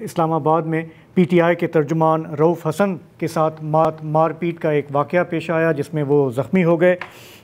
इस्लामाबाद में पीटीआई के तर्जुमान रऊफ़ हसन के साथ मारपीट का एक वाक़या पेश आया जिसमें वो ज़ख्मी हो गए।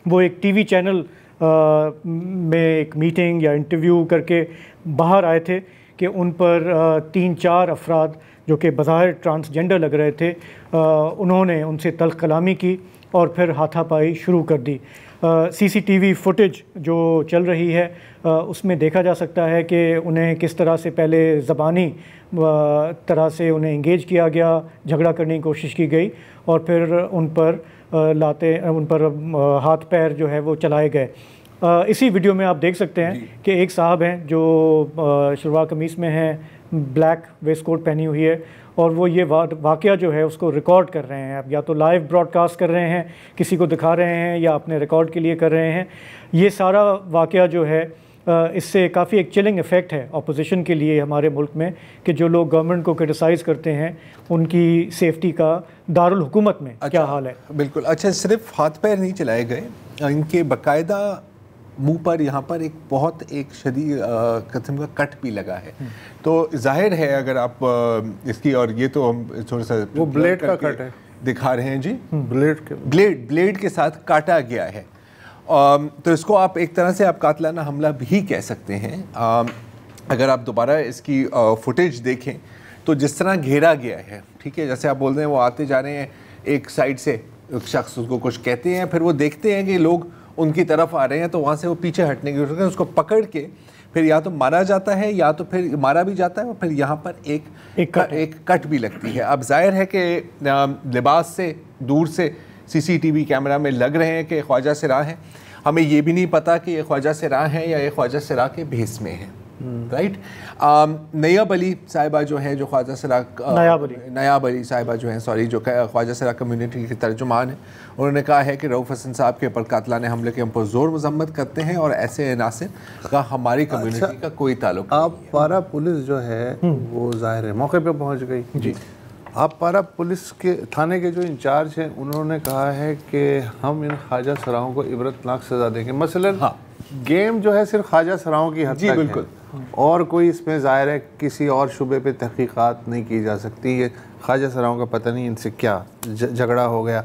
वो एक टीवी चैनल में एक मीटिंग या इंटरव्यू करके बाहर आए थे कि उन पर 3-4 अफराद जो कि बज़ाहिर ट्रांसजेंडर लग रहे थे, उन्होंने उनसे तल्ख़ कलामी की और फिर हाथापाई शुरू कर दी। सीसीटीवी फुटेज जो चल रही है उसमें देखा जा सकता है कि उन्हें किस तरह से पहले ज़बानी तरह से उन्हें इंगेज किया गया, झगड़ा करने की कोशिश की गई और फिर उन पर हाथ पैर जो है वो चलाए गए। इसी वीडियो में आप देख सकते हैं कि एक साहब हैं जो शलवार कमीज़ में हैं, ब्लैक वेस्ट कोट पहनी हुई है और वो ये वाक़या जो है उसको रिकॉर्ड कर रहे हैं। अब या तो लाइव ब्रॉडकास्ट कर रहे हैं, किसी को दिखा रहे हैं, या अपने रिकॉर्ड के लिए कर रहे हैं। ये सारा वाक़या जो है इससे काफ़ी एक चिलिंग इफ़ेक्ट है अपोजिशन के लिए हमारे मुल्क में कि जो लोग गवर्नमेंट को क्रिटिसाइज़ करते हैं उनकी सेफ्टी का दारुल हुकूमत में क्या हाल है। बिल्कुल। अच्छा, सिर्फ हाथ पैर नहीं चलाए गए, इनके बाकायदा मुंह पर यहाँ पर एक बहुत एक शदीद किस्म का कट भी लगा है। तो जाहिर है अगर आप इसकी, और ये तो हम थोड़ा सा वो ब्लेड का कट है दिखा रहे हैं जी, ब्लेड के साथ काटा गया है। तो इसको आप एक तरह से आप कातलाना हमला भी कह सकते हैं। अगर आप दोबारा इसकी फुटेज देखें तो जिस तरह घेरा गया है, ठीक है, जैसे आप बोल रहे हैं वो आते जा रहे हैं, एक साइड से एक शख्स उसको कुछ कहते हैं, फिर वो देखते हैं कि लोग उनकी तरफ आ रहे हैं तो वहाँ से वो पीछे हटने की कोशिश करते हैं, उसको पकड़ के फिर या तो मारा जाता है या तो फिर मारा भी जाता है और फिर यहाँ पर एक कट भी लगती है। अब जाहिर है कि लिबास से दूर से सीसीटीवी कैमरा में लग रहे हैं कि ख्वाजा सिराह हैं। हमें ये भी नहीं पता कि ये ख्वाजा सिराह हैं या ये ख्वाजा सिराह के भेस में हैं। राइट। नयाब अली साहिबा जो हैं, जो ख्वाजा सिराह नयाब अली साहिबा जो हैं, सॉरी, जो ख्वाजा सिराह कम्युनिटी के तर्जुमान हैं, उन्होंने कहा है कि रऊफ़ हसन साहब के ऊपर कातलाने हमले के हम पर ज़ोर मज़म्मत करते हैं और ऐसे नासिर का हमारी कम्युनिटी का कोई ताल्लुक नहीं है। आप पारा पुलिस जो है वो ज़ाहिर है मौके पर पहुँच गई जी। आप पारा पुलिस के थाने के जो इंचार्ज हैं उन्होंने कहा है कि हम इन ख्वाजा सराहों को इबरतनाक सज़ा देंगे। मसलन गेम जो है सिर्फ ख्वाजा सराहों की हद तक बिल्कुल है और कोई इसमें ज़ाहिर है किसी और शुबे पे तहकीकात नहीं की जा सकती। ये ख्वाजा सराहों का पता नहीं इनसे क्या झगड़ा हो गया।